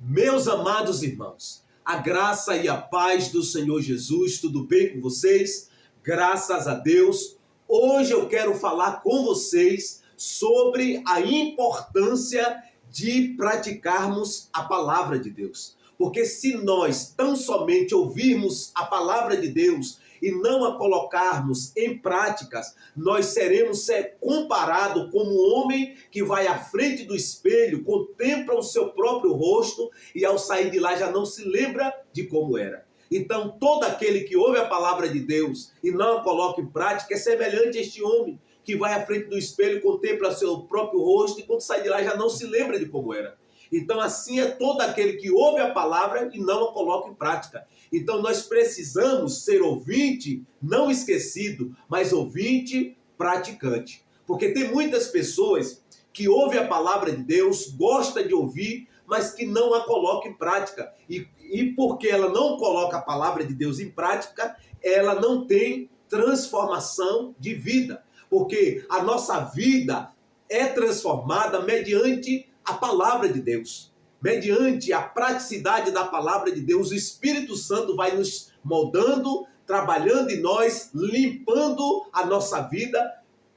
Meus amados irmãos, a graça e a paz do Senhor Jesus, tudo bem com vocês? Graças a Deus. Hoje eu quero falar com vocês sobre a importância de praticarmos a palavra de Deus. Porque se nós tão somente ouvirmos a palavra de Deus e não a colocarmos em práticas, nós seremos comparados como um homem que vai à frente do espelho, contempla o seu próprio rosto e ao sair de lá já não se lembra de como era. Então todo aquele que ouve a palavra de Deus e não a coloca em prática é semelhante a este homem que vai à frente do espelho, contempla seu próprio rosto e quando sai de lá já não se lembra de como era. Então assim é todo aquele que ouve a palavra e não a coloca em prática. Então nós precisamos ser ouvinte, não esquecido, mas ouvinte praticante. Porque tem muitas pessoas que ouvem a palavra de Deus, gostam de ouvir, mas que não a colocam em prática. E porque ela não coloca a palavra de Deus em prática, ela não tem transformação de vida. Porque a nossa vida é transformada mediante a palavra de Deus. Mediante a praticidade da palavra de Deus, o Espírito Santo vai nos moldando, trabalhando em nós, limpando a nossa vida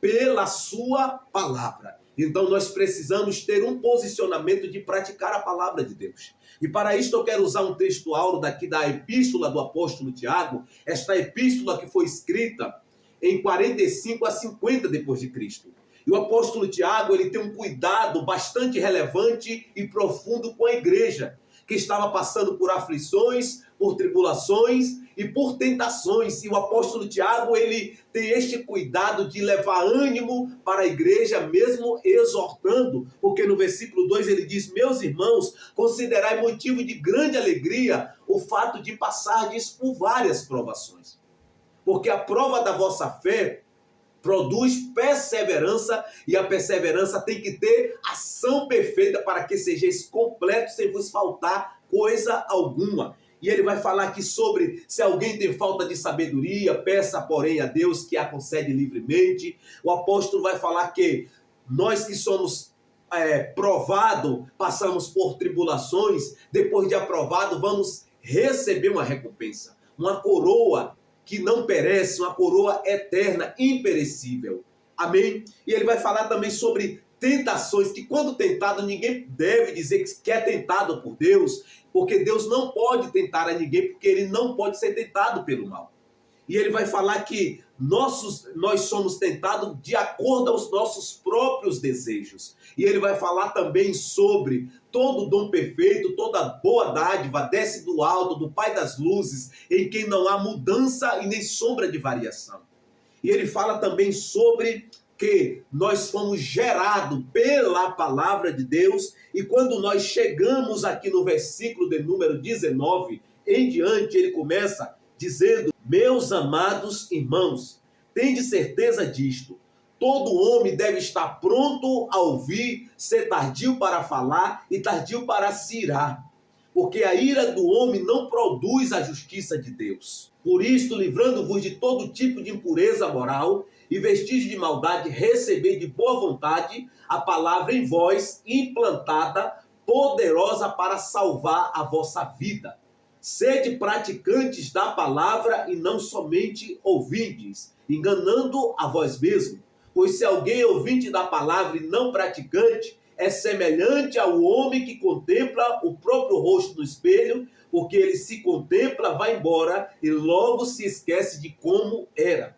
pela sua palavra. Então nós precisamos ter um posicionamento de praticar a palavra de Deus. E para isso eu quero usar um texto áureo daqui da epístola do apóstolo Tiago, esta epístola que foi escrita em 45 a 50 depois de Cristo. E o apóstolo Tiago, ele tem um cuidado bastante relevante e profundo com a igreja, que estava passando por aflições, por tribulações e por tentações. E o apóstolo Tiago, ele tem este cuidado de levar ânimo para a igreja, mesmo exortando, porque no versículo 2 ele diz: meus irmãos, considerai motivo de grande alegria o fato de passardes por várias provações. Porque a prova da vossa fé produz perseverança, e a perseverança tem que ter ação perfeita para que sejais completos sem vos faltar coisa alguma. E ele vai falar aqui sobre se alguém tem falta de sabedoria, peça porém a Deus que a concede livremente. O apóstolo vai falar que nós que somos provados, passamos por tribulações, depois de aprovado vamos receber uma recompensa, uma coroa que não perece, uma coroa eterna, imperecível. Amém? E ele vai falar também sobre tentações, que quando tentado, ninguém deve dizer que é tentado por Deus, porque Deus não pode tentar a ninguém, porque ele não pode ser tentado pelo mal. E ele vai falar que nós somos tentados de acordo aos nossos próprios desejos. E ele vai falar também sobre todo dom perfeito, toda boa dádiva desce do alto, do Pai das luzes, em quem não há mudança e nem sombra de variação. E ele fala também sobre que nós fomos gerados pela palavra de Deus, e quando nós chegamos aqui no versículo de número 19 em diante, ele começa dizendo: meus amados irmãos, tende certeza disto, todo homem deve estar pronto a ouvir, ser tardio para falar e tardio para se irar, porque a ira do homem não produz a justiça de Deus. Por isto, livrando-vos de todo tipo de impureza moral e vestígio de maldade, recebei de boa vontade a palavra em vós, implantada, poderosa para salvar a vossa vida. Sede praticantes da palavra e não somente ouvintes, enganando a vós mesmos. Pois se alguém é ouvinte da palavra e não praticante, é semelhante ao homem que contempla o próprio rosto no espelho, porque ele se contempla, vai embora e logo se esquece de como era.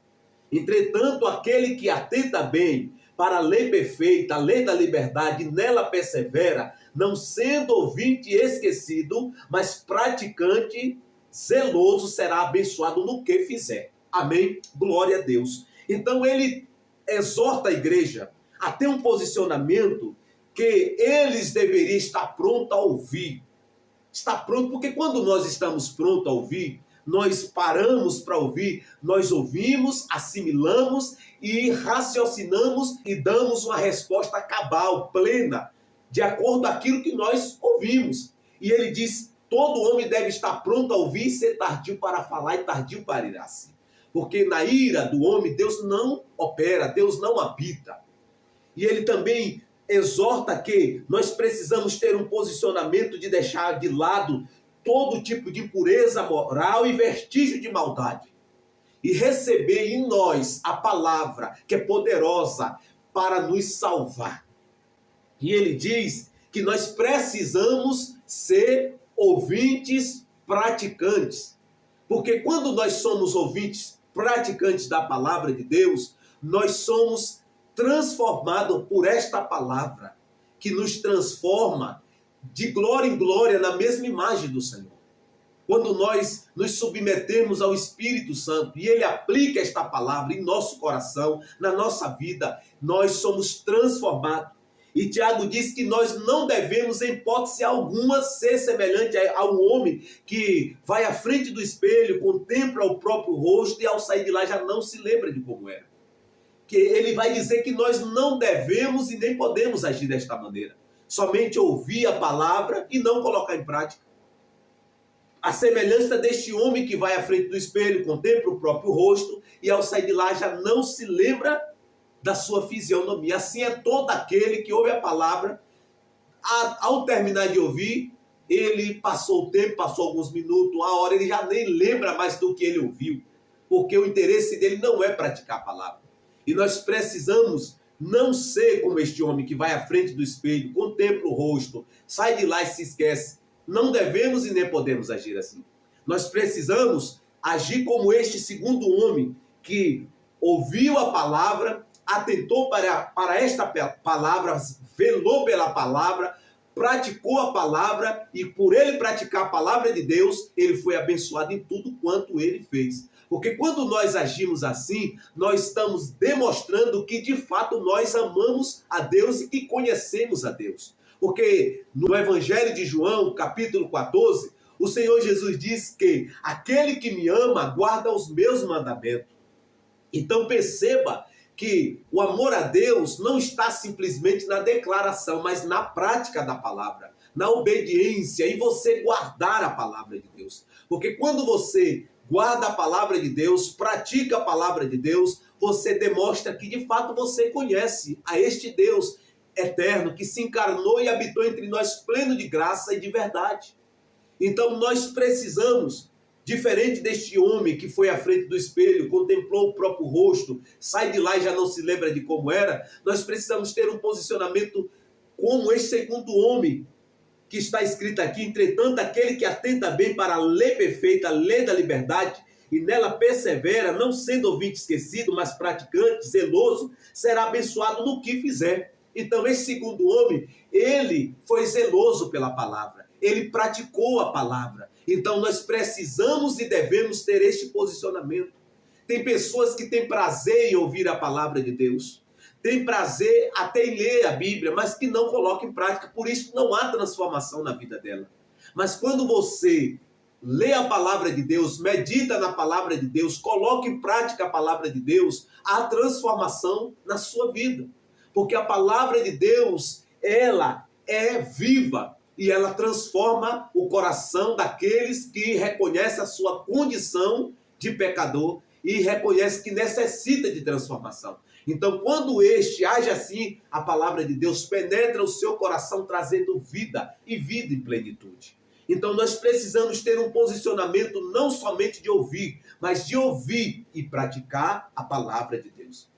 Entretanto, aquele que atenta bem para a lei perfeita, a lei da liberdade, nela persevera, não sendo ouvinte esquecido, mas praticante zeloso, será abençoado no que fizer. Amém? Glória a Deus. Então ele exorta a igreja a ter um posicionamento que eles deveriam estar prontos a ouvir. Está pronto, porque quando nós estamos prontos a ouvir, nós paramos para ouvir, nós ouvimos, assimilamos e raciocinamos e damos uma resposta cabal, plena, de acordo com aquilo que nós ouvimos. E ele diz: todo homem deve estar pronto a ouvir, ser tardio para falar e tardio para irar-se. Porque na ira do homem Deus não opera, Deus não habita. E ele também exorta que nós precisamos ter um posicionamento de deixar de lado todo tipo de impureza moral e vestígio de maldade. E receber em nós a palavra que é poderosa para nos salvar. E ele diz que nós precisamos ser ouvintes praticantes. Porque quando nós somos ouvintes praticantes da palavra de Deus, nós somos transformados por esta palavra, que nos transforma de glória em glória na mesma imagem do Senhor. Quando nós nos submetemos ao Espírito Santo e Ele aplica esta palavra em nosso coração, na nossa vida, nós somos transformados. E Tiago diz que nós não devemos, em hipótese alguma, ser semelhante a um homem que vai à frente do espelho, contempla o próprio rosto e ao sair de lá já não se lembra de como era. Que ele vai dizer que nós não devemos e nem podemos agir desta maneira. Somente ouvir a palavra e não colocar em prática. A semelhança deste homem que vai à frente do espelho, contempla o próprio rosto e ao sair de lá já não se lembra da sua fisionomia. Assim é todo aquele que ouve a palavra, ao terminar de ouvir, ele passou o tempo, passou alguns minutos, uma hora, ele já nem lembra mais do que ele ouviu, porque o interesse dele não é praticar a palavra. E nós precisamos não ser como este homem que vai à frente do espelho, contempla o rosto, sai de lá e se esquece. Não devemos e nem podemos agir assim. Nós precisamos agir como este segundo homem que ouviu a palavra, atentou para esta palavra, velou pela palavra, praticou a palavra e por ele praticar a palavra de Deus, ele foi abençoado em tudo quanto ele fez. Porque quando nós agimos assim, nós estamos demonstrando que de fato nós amamos a Deus e que conhecemos a Deus. Porque no Evangelho de João, capítulo 14, o Senhor Jesus diz que aquele que me ama guarda os meus mandamentos. Então perceba que o amor a Deus não está simplesmente na declaração, mas na prática da palavra, na obediência e você guardar a palavra de Deus. Porque quando você guarda a palavra de Deus, pratica a palavra de Deus, você demonstra que de fato você conhece a este Deus eterno que se encarnou e habitou entre nós pleno de graça e de verdade. Então nós precisamos, diferente deste homem que foi à frente do espelho, contemplou o próprio rosto, sai de lá e já não se lembra de como era, nós precisamos ter um posicionamento como este segundo homem que está escrito aqui. Entretanto, aquele que atenta bem para a lei perfeita, a lei da liberdade, e nela persevera, não sendo ouvinte esquecido, mas praticante, zeloso, será abençoado no que fizer. Então, esse segundo homem, ele foi zeloso pela palavra, ele praticou a palavra. Então, nós precisamos e devemos ter este posicionamento. Tem pessoas que têm prazer em ouvir a palavra de Deus, tem prazer até em ler a Bíblia, mas que não coloca em prática, por isso não há transformação na vida dela. Mas quando você lê a palavra de Deus, medita na palavra de Deus, coloca em prática a palavra de Deus, há transformação na sua vida. Porque a palavra de Deus, ela é viva e ela transforma o coração daqueles que reconhecem a sua condição de pecador e reconhece que necessita de transformação. Então, quando este age assim, a palavra de Deus penetra o seu coração, trazendo vida e vida em plenitude. Então, nós precisamos ter um posicionamento não somente de ouvir, mas de ouvir e praticar a palavra de Deus.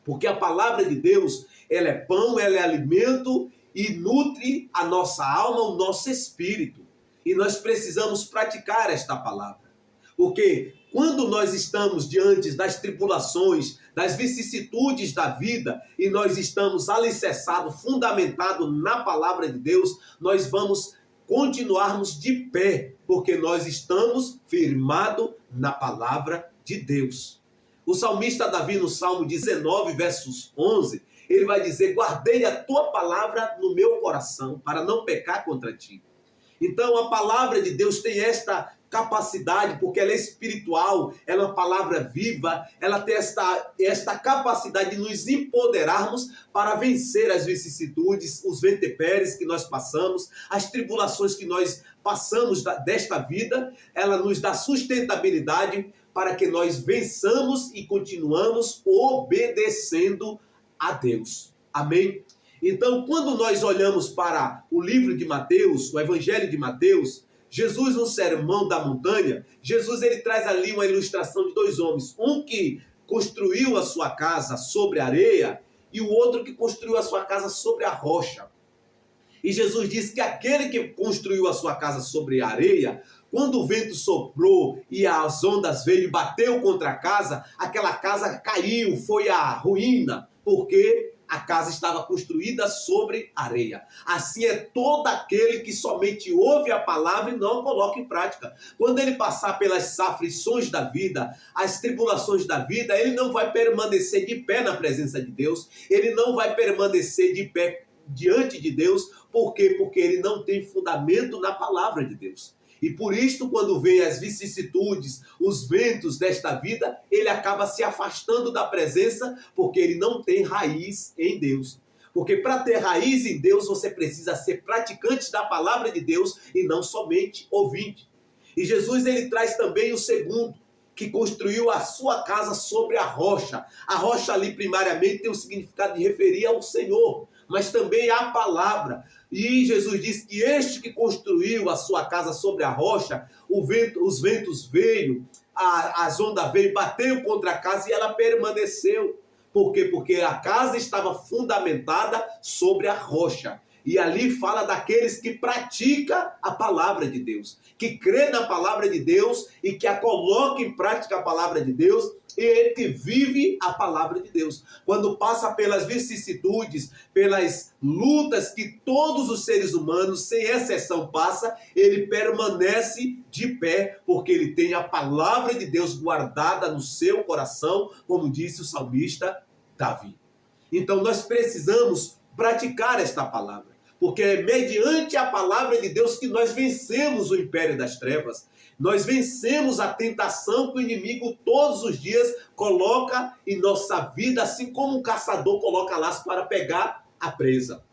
Porque a palavra de Deus, ela é pão, ela é alimento e nutre a nossa alma, o nosso espírito. E nós precisamos praticar esta palavra. Porque quando nós estamos diante das tribulações, das vicissitudes da vida, e nós estamos alicerçados, fundamentados na palavra de Deus, nós vamos continuarmos de pé, porque nós estamos firmados na palavra de Deus. O salmista Davi, no Salmo 19, versos 11, ele vai dizer: guardei a tua palavra no meu coração, para não pecar contra ti. Então a palavra de Deus tem esta capacidade, porque ela é espiritual, ela é uma palavra viva, ela tem esta capacidade de nos empoderarmos para vencer as vicissitudes, os ventepéres que nós passamos, as tribulações que nós passamos desta vida. Ela nos dá sustentabilidade para que nós vençamos e continuamos obedecendo a Deus. Amém? Então, quando nós olhamos para o livro de Mateus, o Evangelho de Mateus, Jesus no Sermão da Montanha, Jesus ele traz ali uma ilustração de dois homens, um que construiu a sua casa sobre a areia e o outro que construiu a sua casa sobre a rocha. E Jesus disse que aquele que construiu a sua casa sobre a areia, quando o vento soprou e as ondas veio e bateu contra a casa, aquela casa caiu, foi a ruína, porque a casa estava construída sobre areia. Assim é todo aquele que somente ouve a palavra e não coloca em prática. Quando ele passar pelas aflições da vida, as tribulações da vida, ele não vai permanecer de pé na presença de Deus, ele não vai permanecer de pé diante de Deus. Por quê? Porque ele não tem fundamento na palavra de Deus. E por isto, quando vem as vicissitudes, os ventos desta vida, ele acaba se afastando da presença, porque ele não tem raiz em Deus. Porque para ter raiz em Deus, você precisa ser praticante da palavra de Deus e não somente ouvinte. E Jesus ele traz também o segundo, que construiu a sua casa sobre a rocha. A rocha ali primariamente tem o significado de referir ao Senhor, mas também à palavra. E Jesus diz que este que construiu a sua casa sobre a rocha, os ventos veio, as ondas veio, bateu contra a casa e ela permaneceu. Por quê? Porque a casa estava fundamentada sobre a rocha. E ali fala daqueles que praticam a palavra de Deus, que crê na palavra de Deus e que a coloca em prática a palavra de Deus, e que vive a palavra de Deus. Quando passa pelas vicissitudes, pelas lutas que todos os seres humanos, sem exceção, passam, ele permanece de pé, porque ele tem a palavra de Deus guardada no seu coração, como disse o salmista Davi. Então nós precisamos praticar esta palavra, porque é mediante a palavra de Deus que nós vencemos o império das trevas. Nós vencemos a tentação que o inimigo todos os dias coloca em nossa vida, assim como um caçador coloca laço para pegar a presa,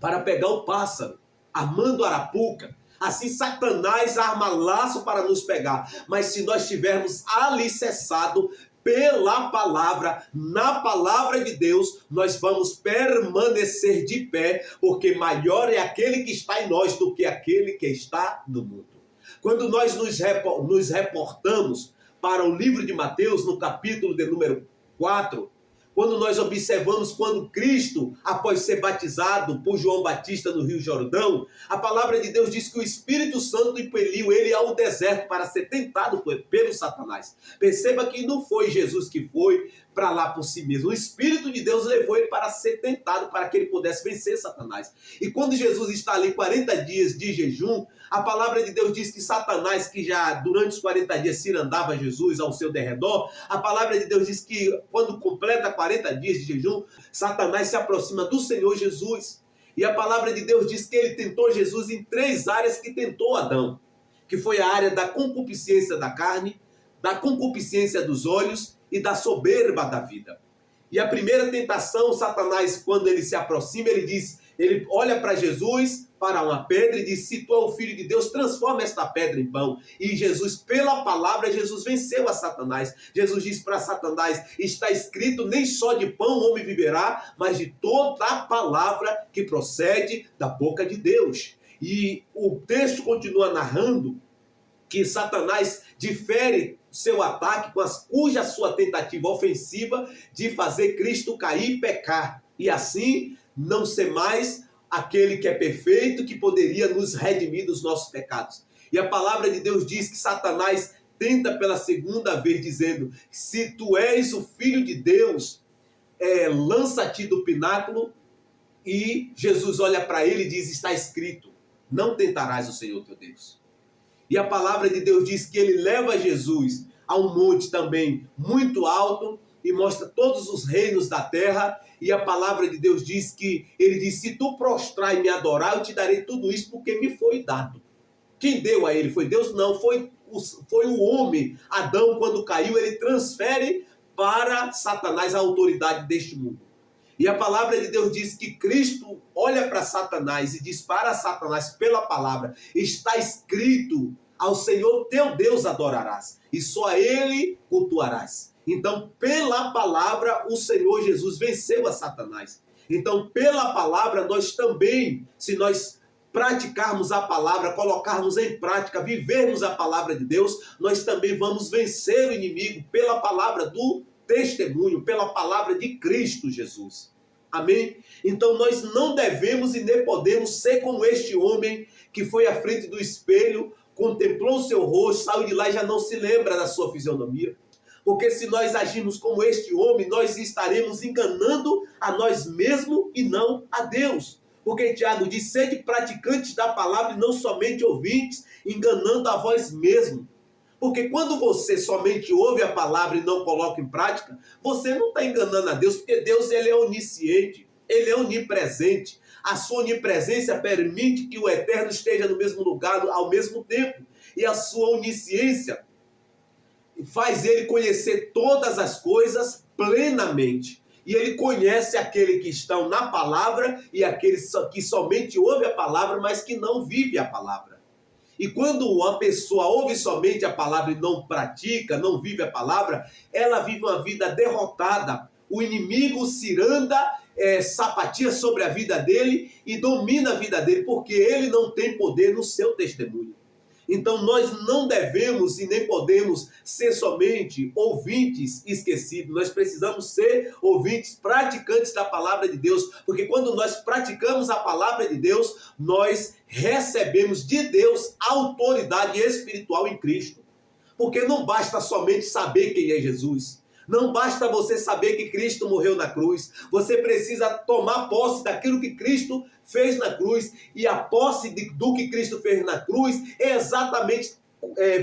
para pegar o pássaro, armando arapuca. Assim Satanás arma laço para nos pegar. Mas se nós estivermos alicerçados pela palavra, na palavra de Deus, nós vamos permanecer de pé, porque maior é aquele que está em nós do que aquele que está no mundo. Quando nós nos reportamos para o livro de Mateus, no capítulo de número 4, quando nós observamos quando Cristo, após ser batizado por João Batista no Rio Jordão, a palavra de Deus diz que o Espírito Santo impeliu ele ao deserto para ser tentado pelo Satanás. Perceba que não foi Jesus que foi para lá por si mesmo. O Espírito de Deus levou ele para ser tentado, para que ele pudesse vencer Satanás. E quando Jesus está ali 40 dias de jejum, a palavra de Deus diz que Satanás, que já durante os 40 dias cirandava Jesus ao seu derredor, a palavra de Deus diz que quando completa 40 dias de jejum, Satanás se aproxima do Senhor Jesus. E a palavra de Deus diz que ele tentou Jesus em 3 áreas que tentou Adão, que foi a área da concupiscência da carne, da concupiscência dos olhos e da soberba da vida. E a primeira tentação, Satanás, quando ele se aproxima, ele olha para Jesus, para uma pedra, e diz: se tu é o Filho de Deus, transforma esta pedra em pão. E Jesus, pela palavra, Jesus venceu a Satanás. Jesus diz para Satanás: está escrito, nem só de pão o homem viverá, mas de toda a palavra que procede da boca de Deus. E o texto continua narrando que Satanás difere seu ataque cuja sua tentativa ofensiva de fazer Cristo cair e pecar, e assim não ser mais aquele que é perfeito, que poderia nos redimir dos nossos pecados. E a palavra de Deus diz que Satanás tenta pela segunda vez, dizendo: se tu és o Filho de Deus, lança-te do pináculo. E Jesus olha para ele e diz: está escrito, não tentarás o Senhor teu Deus. E a palavra de Deus diz que ele leva Jesus a um monte também muito alto e mostra todos os reinos da terra. E a palavra de Deus diz que ele diz: se tu prostrar e me adorar, eu te darei tudo isso porque me foi dado. Quem deu a ele? Foi Deus? Não, foi o homem. Adão, quando caiu, ele transfere para Satanás a autoridade deste mundo. E a palavra de Deus diz que Cristo olha para Satanás e diz para Satanás pela palavra: está escrito, ao Senhor teu Deus adorarás, e só a ele cultuarás. Então, pela palavra, o Senhor Jesus venceu a Satanás. Então, pela palavra, nós também, se nós praticarmos a palavra, colocarmos em prática, vivermos a palavra de Deus, nós também vamos vencer o inimigo pela palavra do testemunho, pela palavra de Cristo Jesus. Amém? Então nós não devemos e nem podemos ser como este homem que foi à frente do espelho, contemplou o seu rosto, saiu de lá e já não se lembra da sua fisionomia. Porque se nós agirmos como este homem, nós estaremos enganando a nós mesmos e não a Deus. Porque Tiago diz, sede praticantes da palavra e não somente ouvintes, enganando a vós mesmos. Porque quando você somente ouve a palavra e não coloca em prática, você não está enganando a Deus, porque Deus ele é onisciente, ele é onipresente. A sua onipresença permite que o Eterno esteja no mesmo lugar ao mesmo tempo. E a sua onisciência faz ele conhecer todas as coisas plenamente. E ele conhece aquele que estão na palavra e aquele que somente ouve a palavra, mas que não vive a palavra. E quando uma pessoa ouve somente a palavra e não pratica, não vive a palavra, ela vive uma vida derrotada. O inimigo ciranda, sapatia sobre a vida dele e domina a vida dele, porque ele não tem poder no seu testemunho. Então nós não devemos e nem podemos ser somente ouvintes esquecidos. Nós precisamos ser ouvintes praticantes da palavra de Deus, porque quando nós praticamos a palavra de Deus, nós recebemos de Deus autoridade espiritual em Cristo. Porque não basta somente saber quem é Jesus. Não basta você saber que Cristo morreu na cruz. Você precisa tomar posse daquilo que Cristo fez na cruz. E a posse do que Cristo fez na cruz é exatamente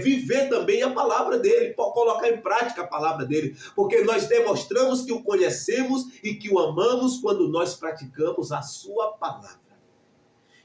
viver também a palavra dele, colocar em prática a palavra dele. Porque nós demonstramos que o conhecemos e que o amamos quando nós praticamos a sua palavra.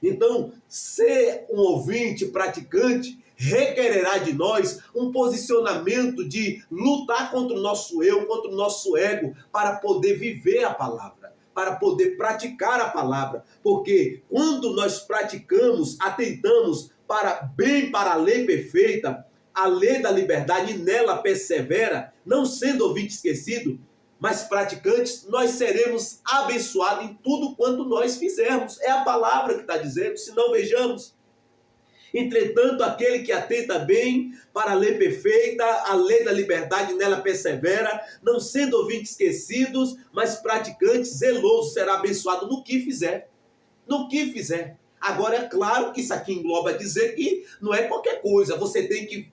Então, ser um ouvinte praticante requererá de nós um posicionamento de lutar contra o nosso eu, contra o nosso ego, para poder viver a palavra, para poder praticar a palavra. Porque quando nós praticamos, atentamos para a lei perfeita, a lei da liberdade, e nela persevera, não sendo ouvinte esquecido, mas praticantes, nós seremos abençoados em tudo quanto nós fizermos. É a palavra que está dizendo, se não vejamos. Entretanto, aquele que atenta bem para a lei perfeita, a lei da liberdade, nela persevera, não sendo ouvintes esquecidos, mas praticantes, zeloso, será abençoado no que fizer. No que fizer. Agora, é claro que isso aqui engloba dizer que não é qualquer coisa. Você tem que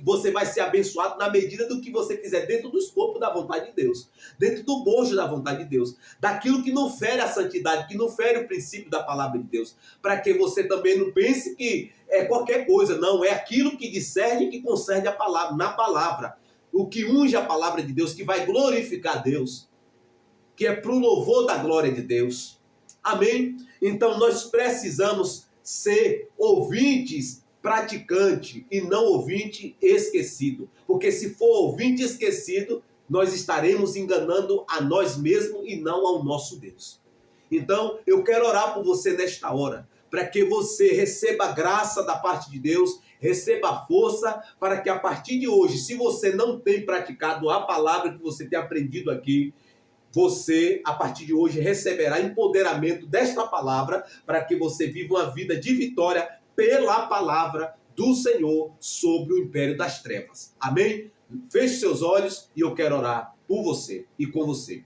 você vai ser abençoado na medida do que você fizer dentro do escopo da vontade de Deus, dentro do bojo da vontade de Deus, daquilo que não fere a santidade, que não fere o princípio da palavra de Deus, para que você também não pense que é qualquer coisa, não, é aquilo que discerne e que concerne a palavra, na palavra, o que unge a palavra de Deus, que vai glorificar Deus, que é para o louvor da glória de Deus. Amém? Então nós precisamos ser ouvintes praticante e não ouvinte esquecido. Porque se for ouvinte esquecido, nós estaremos enganando a nós mesmos e não ao nosso Deus. Então, eu quero orar por você nesta hora, para que você receba graça da parte de Deus, receba força, para que a partir de hoje, se você não tem praticado a palavra que você tem aprendido aqui, você, a partir de hoje, receberá empoderamento desta palavra, para que você viva uma vida de vitória pela palavra do Senhor sobre o império das trevas. Amém? Feche seus olhos e eu quero orar por você e com você.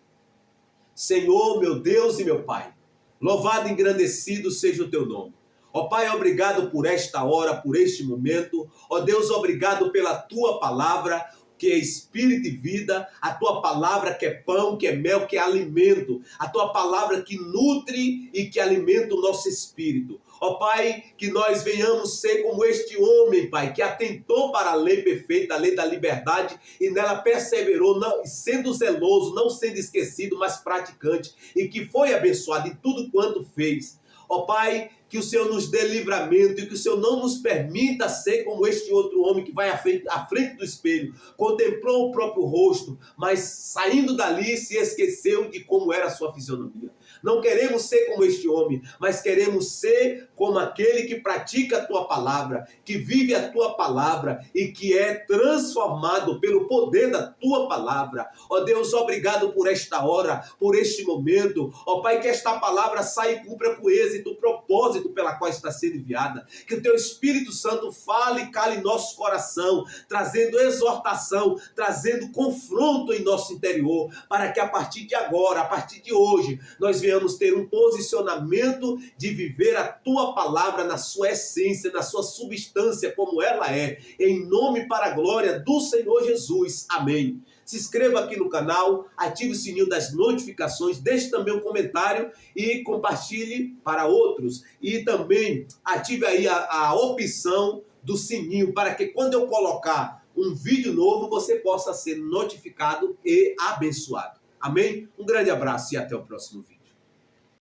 Senhor, meu Deus e meu Pai, louvado e engrandecido seja o teu nome. Ó Pai, obrigado por esta hora, por este momento. Ó Deus, obrigado pela tua palavra, que é espírito e vida, a tua palavra que é pão, que é mel, que é alimento, a tua palavra que nutre e que alimenta o nosso espírito. Ó Pai, que nós venhamos ser como este homem, Pai, que atentou para a lei perfeita, a lei da liberdade, e nela perseverou, não, sendo zeloso, não sendo esquecido, mas praticante, e que foi abençoado em tudo quanto fez. Ó Pai, que o Senhor nos dê livramento e que o Senhor não nos permita ser como este outro homem que vai à frente do espelho, contemplou o próprio rosto, mas saindo dali se esqueceu de como era a sua fisionomia. Não queremos ser como este homem, mas queremos ser como aquele que pratica a tua palavra, que vive a tua palavra e que é transformado pelo poder da tua palavra. Ó Deus, obrigado por esta hora, por este momento. Ó Pai, que esta palavra saia e cumpra com êxito o propósito pela qual está sendo enviada. Que o teu Espírito Santo fale e cale em nosso coração, trazendo exortação, trazendo confronto em nosso interior, para que a partir de agora, a partir de hoje, nós venhamos ter um posicionamento de viver a tua palavra na sua essência, na sua substância, como ela é, em nome para a glória do Senhor Jesus. Amém. Se inscreva aqui no canal, ative o sininho das notificações, deixe também um comentário e compartilhe para outros. E também ative aí a opção do sininho para que quando eu colocar um vídeo novo, você possa ser notificado e abençoado. Amém? Um grande abraço e até o próximo vídeo.